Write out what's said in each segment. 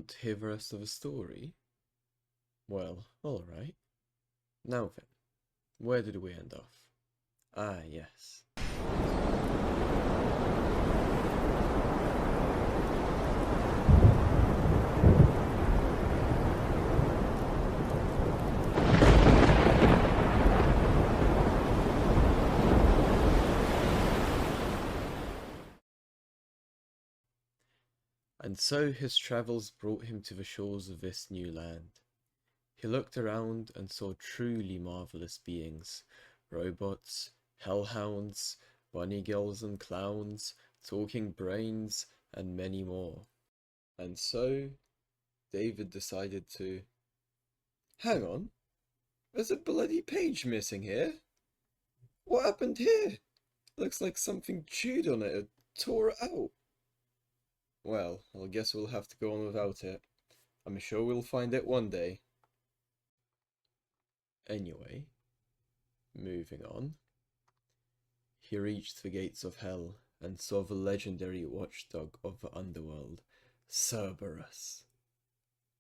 Want to hear the rest of the story? Well, alright. Now then, where did we end off? Ah, yes. And so his travels brought him to the shores of this new land. He looked around and saw truly marvelous beings, robots, hellhounds, bunny girls and clowns, talking brains, and many more. And so David decided to... Hang on, there's a bloody page missing here. What happened here? Looks like something chewed on it and tore it out. Well, I guess we'll have to go on without it. I'm sure we'll find it one day. Anyway, moving on. He reached the gates of hell and saw the legendary watchdog of the underworld, Cerberus.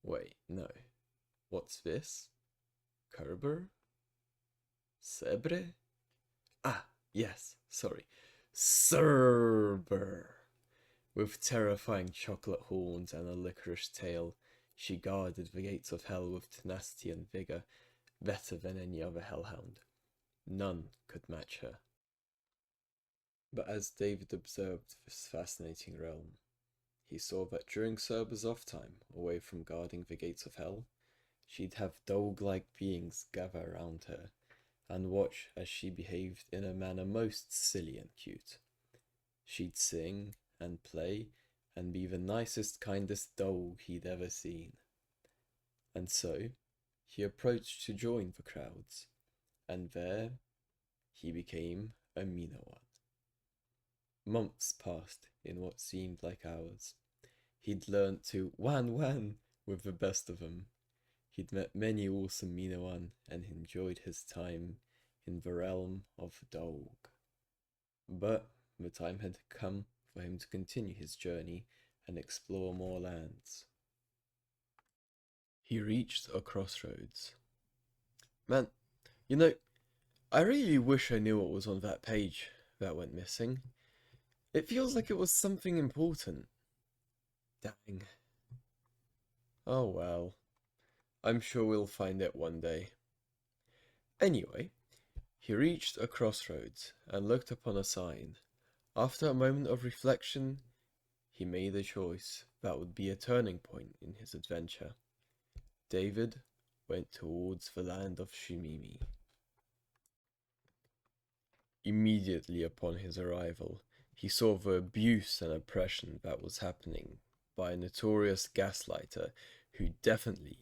Wait, no. What's this? Kerber? Sebre? Ah, yes, sorry. Cerber! With terrifying chocolate horns and a licorice tail, she guarded the gates of hell with tenacity and vigor, better than any other hellhound. None could match her. But as David observed this fascinating realm, he saw that during Cerber's off time, away from guarding the gates of hell, she'd have dog-like beings gather around her and watch as she behaved in a manner most silly and cute. She'd sing and play and be the nicest, kindest dog he'd ever seen. And so he approached to join the crowds, and there he became a Minoan. Months passed in what seemed like hours. He'd learnt to wan with the best of them. He'd met many awesome Minoan and enjoyed his time in the realm of dog. But the time had come for him to continue his journey and explore more lands. He reached a crossroads. Man, I really wish I knew what was on that page that went missing. It feels like it was something important. Dang. Oh well. I'm sure we'll find it one day. Anyway, he reached a crossroads and looked upon a sign. After a moment of reflection, he made a choice that would be a turning point in his adventure. David went towards the land of Shimimi. Immediately upon his arrival, he saw the abuse and oppression that was happening by a notorious gaslighter who definitely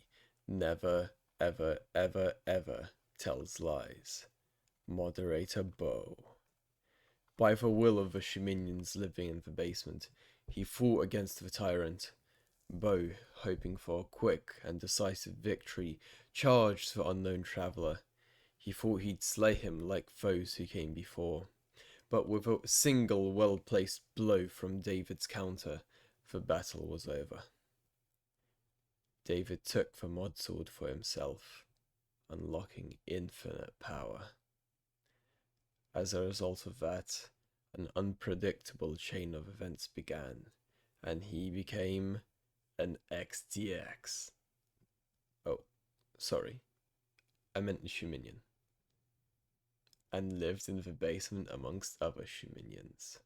never, ever, ever, ever tells lies. Moderator Bo. By the will of the Shiminians living in the basement, he fought against the tyrant. Bo, hoping for a quick and decisive victory, charged the unknown traveller. He thought he'd slay him like foes who came before, but with a single well-placed blow from David's counter, the battle was over. David took the mod sword for himself, unlocking infinite power. As a result of that, an unpredictable chain of events began, and he became an XDX. Oh, sorry. I meant Shuminian. And lived in the basement amongst other Shuminians.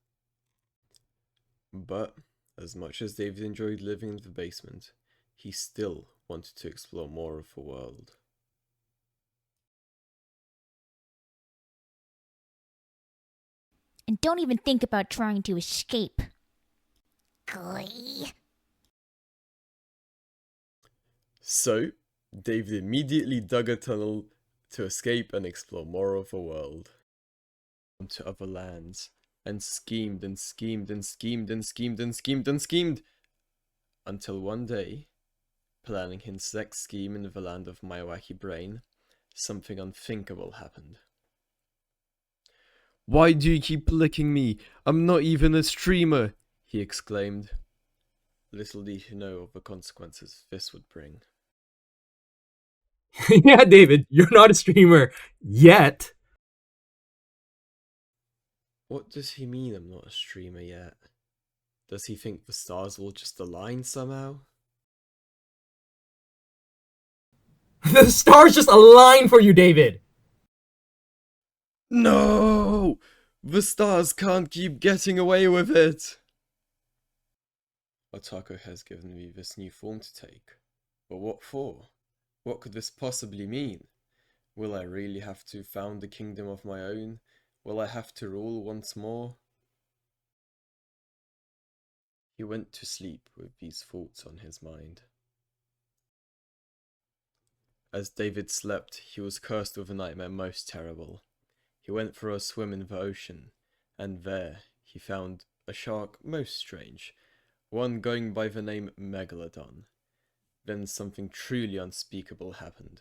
But, as much as David enjoyed living in the basement, he still wanted to explore more of the world. And don't even think about trying to escape. Glee. So, David immediately dug a tunnel to escape and explore more of the world. To other lands, and schemed and schemed and schemed and schemed and schemed and schemed, until one day, planning his next scheme in the land of my wacky brain, something unthinkable happened. "Why do you keep licking me? I'm not even a streamer," he exclaimed. Little did he know of the consequences this would bring. Yeah, David, you're not a streamer yet. What does he mean I'm not a streamer yet? Does he think the stars will just align somehow? The stars just align for you, David. No! The stars can't keep getting away with it! Otako has given me this new form to take. But what for? What could this possibly mean? Will I really have to found a kingdom of my own? Will I have to rule once more? He went to sleep with these thoughts on his mind. As David slept, he was cursed with a nightmare most terrible. He went for a swim in the ocean, and there he found a shark most strange, one going by the name Megalodon. Then something truly unspeakable happened.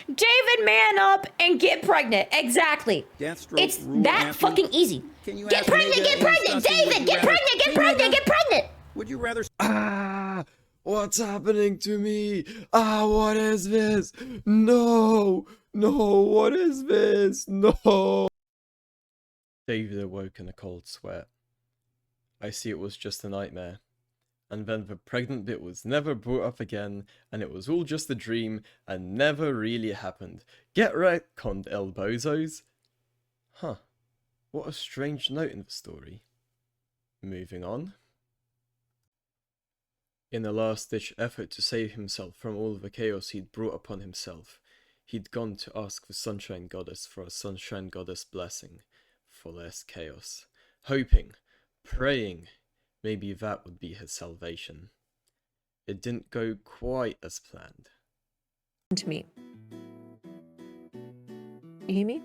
David, man up and get pregnant. Exactly. Deathstroke It's rule, that Matthew. fucking easy. Can you Get ask pregnant, Nigga get and pregnant, Sussy, would David, you get rather- pregnant, get Hey, pregnant, Nigga, get pregnant. Would you rather Ah! What's happening to me? Ah, what is this? No! No, what is this? No! David awoke in a cold sweat. I see it was just a nightmare. And then the pregnant bit was never brought up again, and it was all just a dream, and never really happened. Get retconned, El Bozos! Huh. What a strange note in the story. Moving on. In a last-ditch effort to save himself from all the chaos he'd brought upon himself, he'd gone to ask the Sunshine Goddess for a Sunshine Goddess blessing for less chaos, hoping, praying, maybe that would be his salvation. It didn't go quite as planned. To me. You hear me?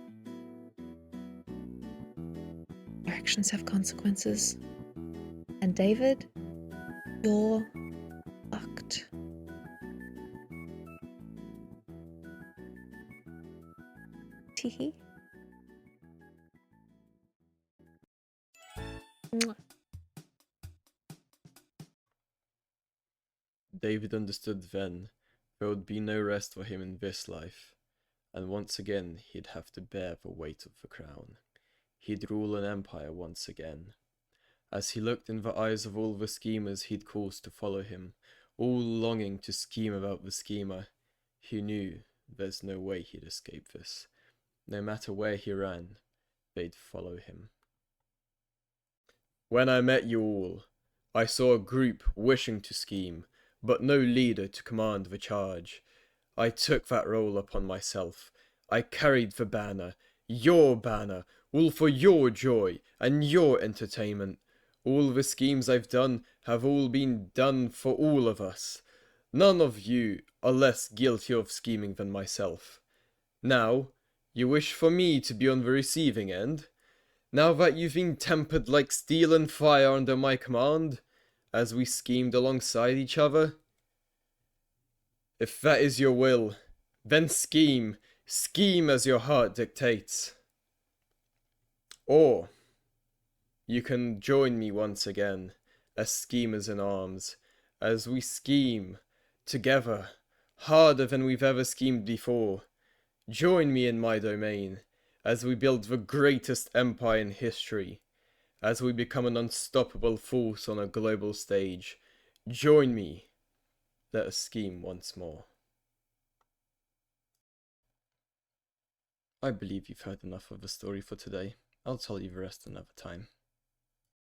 Your actions have consequences. And David, you're fucked. Teehee. Mwah. David understood then there would be no rest for him in this life, and once again he'd have to bear the weight of the crown. He'd rule an empire once again. As he looked in the eyes of all the schemers he'd caused to follow him, all longing to scheme about the schemer, he knew there's no way he'd escape this. No matter where he ran, they'd follow him. When I met you all, I saw a group wishing to scheme, but no leader to command the charge. I took that role upon myself. I carried the banner, your banner, all for your joy and your entertainment. All the schemes I've done have all been done for all of us. None of you are less guilty of scheming than myself. Now, you wish for me to be on the receiving end? Now that you've been tempered like steel and fire under my command, as we schemed alongside each other? If that is your will, then scheme as your heart dictates. Or you can join me once again, as schemers in arms, as we scheme together, harder than we've ever schemed before. Join me in my domain, as we build the greatest empire in history, as we become an unstoppable force on a global stage. Join me. Let us scheme once more. I believe you've heard enough of the story for today. I'll tell you the rest another time.